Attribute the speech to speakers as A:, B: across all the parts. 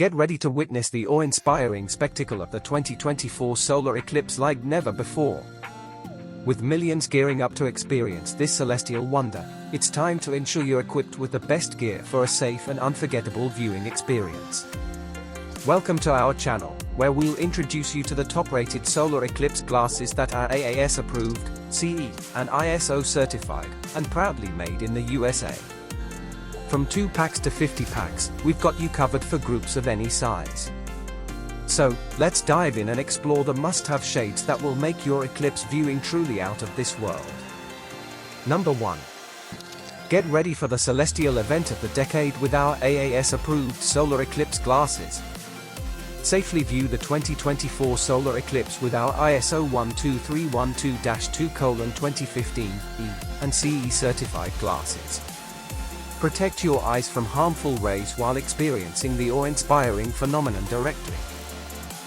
A: Get ready to witness the awe-inspiring spectacle of the 2024 solar eclipse like never before. With millions gearing up to experience this celestial wonder, it's time to ensure you're equipped with the best gear for a safe and unforgettable viewing experience. Welcome to our channel, where we'll introduce you to the top-rated solar eclipse glasses that are AAS-Approved, CE, and ISO certified, and proudly made in the USA. From 2 packs to 50 packs, we've got you covered for groups of any size. So, let's dive in and explore the must-have shades that will make your eclipse viewing truly out of this world. Number 1. Get ready for the celestial event of the decade with our AAS-Approved solar eclipse glasses. Safely view the 2024 solar eclipse with our ISO 12312-2:2015 E and CE certified glasses. Protect your eyes from harmful rays while experiencing the awe-inspiring phenomenon directly.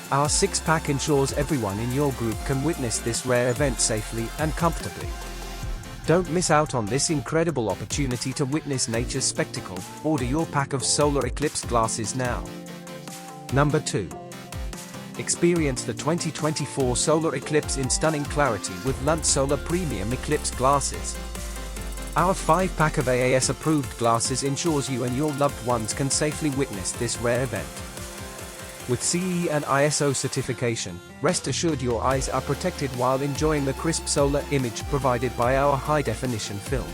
A: Our 6-pack ensures everyone in your group can witness this rare event safely and comfortably. Don't miss out on this incredible opportunity to witness nature's spectacle. Order your pack of solar eclipse glasses now. Number 2. Experience the 2024 solar eclipse in stunning clarity with Lunt Solar Premium Eclipse glasses. Our 5-pack of AAS-approved glasses ensures you and your loved ones can safely witness this rare event. With CE and ISO certification, rest assured your eyes are protected while enjoying the crisp solar image provided by our high-definition film.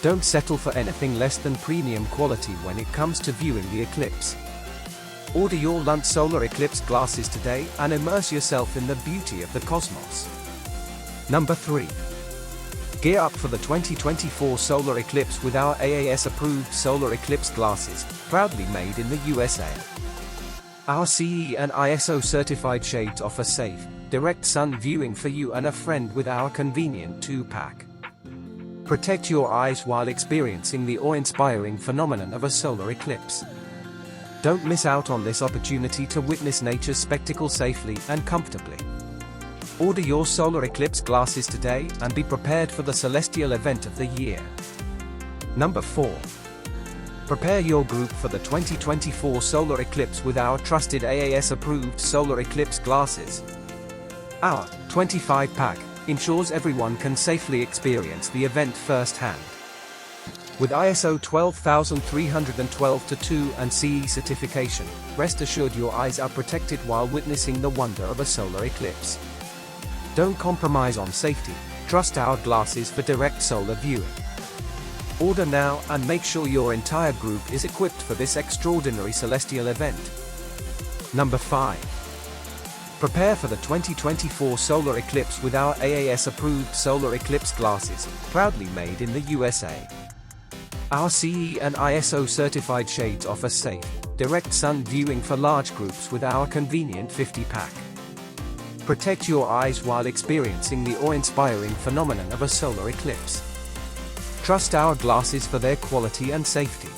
A: Don't settle for anything less than premium quality when it comes to viewing the eclipse. Order your Lunt Solar Eclipse glasses today and immerse yourself in the beauty of the cosmos. Number 3. Gear up for the 2024 solar eclipse with our AAS-approved solar eclipse glasses, proudly made in the USA. Our CE and ISO certified shades offer safe, direct sun viewing for you and a friend with our convenient 2-pack. Protect your eyes while experiencing the awe-inspiring phenomenon of a solar eclipse. Don't miss out on this opportunity to witness nature's spectacle safely and comfortably. Order your solar eclipse glasses today and be prepared for the celestial event of the year. Number 4. Prepare your group for the 2024 solar eclipse with our trusted AAS-approved solar eclipse glasses. Our 25-pack ensures everyone can safely experience the event firsthand. With ISO 12312-2 and CE certification, rest assured your eyes are protected while witnessing the wonder of a solar eclipse. Don't compromise on safety, trust our glasses for direct solar viewing. Order now and make sure your entire group is equipped for this extraordinary celestial event. Number 5. Prepare for the 2024 solar eclipse with our AAS-approved solar eclipse glasses, proudly made in the USA. Our CE and ISO certified shades offer safe, direct sun viewing for large groups with our convenient 50-pack. Protect your eyes while experiencing the awe-inspiring phenomenon of a solar eclipse. Trust our glasses for their quality and safety.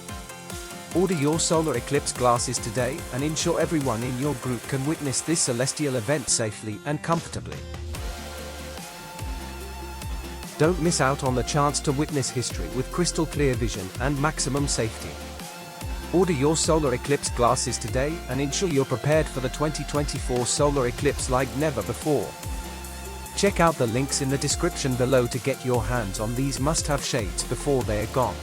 A: Order your solar eclipse glasses today and ensure everyone in your group can witness this celestial event safely and comfortably. Don't miss out on the chance to witness history with crystal clear vision and maximum safety. Order your solar eclipse glasses today and ensure you're prepared for the 2024 solar eclipse like never before. Check out the links in the description below to get your hands on these must-have shades before they're gone.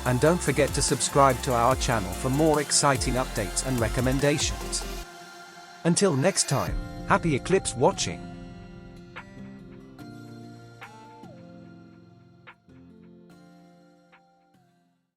A: And don't forget to subscribe to our channel for more exciting updates and recommendations. Until next time, happy eclipse watching!